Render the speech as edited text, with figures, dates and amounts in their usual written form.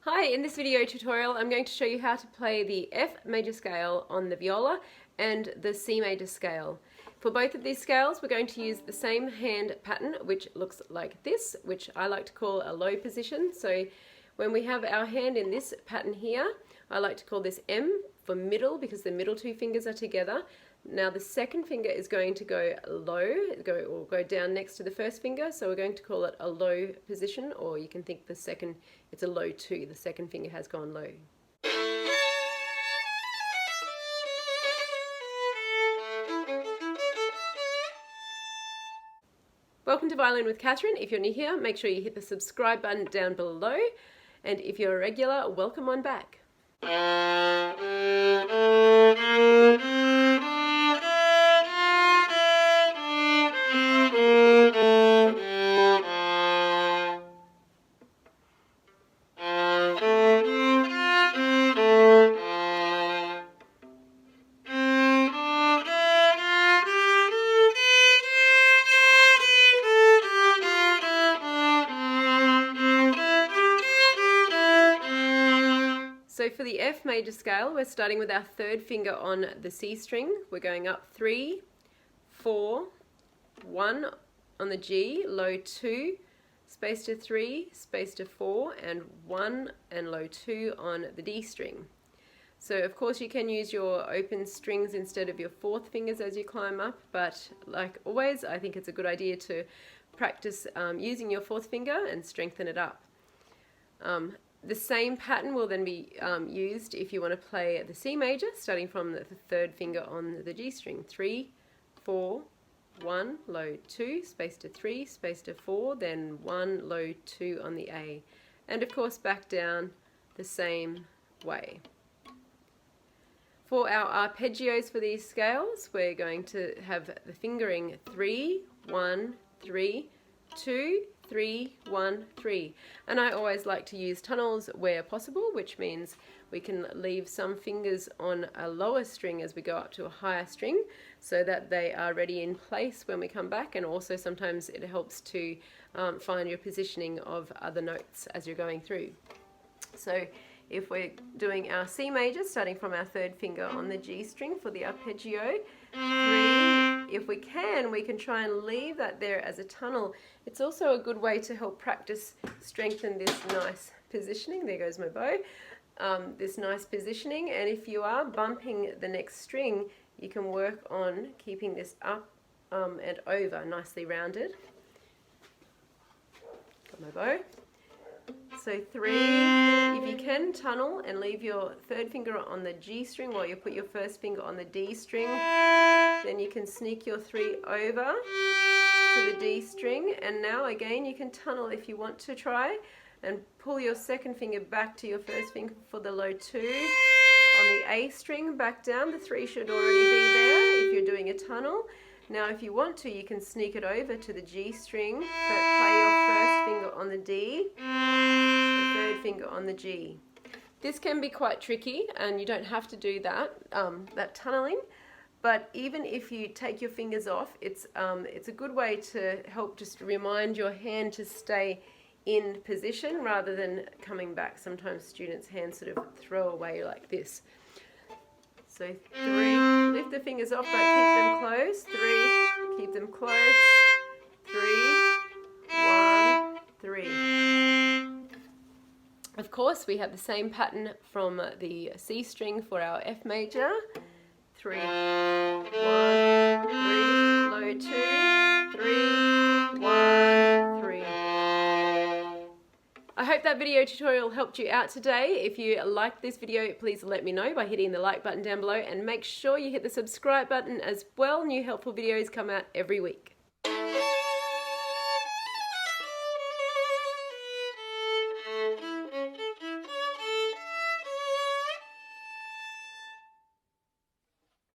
Hi, in this video tutorial I'm going to show you how to play the F major scale on the viola and the C major scale. For both of these scales we're going to use the same hand pattern, which looks like this, which I like to call a low position. So when we have our hand in this pattern here, I like to call this M for middle because the middle two fingers are together. Now the second finger is going to go low, or go down next to the first finger, so we're going to call it a low position, or you can think the second, it's a low 2, the second finger has gone low. Welcome to Violin with Catherine. If you're new here, make sure you hit the subscribe button down below, and if you're a regular, welcome on back. So for the F major scale, we're starting with our third finger on the C string. We're going up 3, 4, 1 on the G, low 2, space to 3, space to 4, and 1 and low 2 on the D string. So of course you can use your open strings instead of your fourth fingers as you climb up, but like always I think it's a good idea to practice using your fourth finger and strengthen it up. The same pattern will then be used if you want to play the C major, starting from the third finger on the G string. 3, 4, 1, low 2, space to 3, space to 4, then 1, low 2 on the A. And of course back down the same way. For our arpeggios for these scales, we're going to have the fingering 3, 1, 3, 2, 3, 1, 3. And I always like to use tunnels where possible, which means we can leave some fingers on a lower string as we go up to a higher string so that they are ready in place when we come back, and also sometimes it helps to find your positioning of other notes as you're going through. So if we're doing our C major, starting from our third finger on the G string for the arpeggio, 3, if we can try and leave that there as a tunnel. It's also a good way to help practice strengthen this nice positioning. There goes my bow. This nice positioning, and if you are bumping the next string, you can work on keeping this up and over, nicely rounded. Got my bow. So 3, if you can tunnel and leave your third finger on the G string while you put your first finger on the D string, then you can sneak your 3 over to the D string, and now again you can tunnel if you want to try, and pull your second finger back to your first finger for the low 2. On the A string, back down, the 3 should already be there if you're doing a tunnel. Now if you want to, you can sneak it over to the G string, but play your first finger on the D, the third finger on the G. This can be quite tricky, and you don't have to do that, that tunneling, but even if you take your fingers off, it's a good way to help just remind your hand to stay in position rather than coming back. Sometimes students' hands sort of throw away like this. So 3, lift the fingers off but keep them close. 3, keep them close. 3, 1, 3. Of course, we have the same pattern from the C string for our F major. 3, 1, 3, low 2, 3, 1, 3. I hope that video tutorial helped you out today. If you liked this video, please let me know by hitting the like button down below, and make sure you hit the subscribe button as well. New helpful videos come out every week.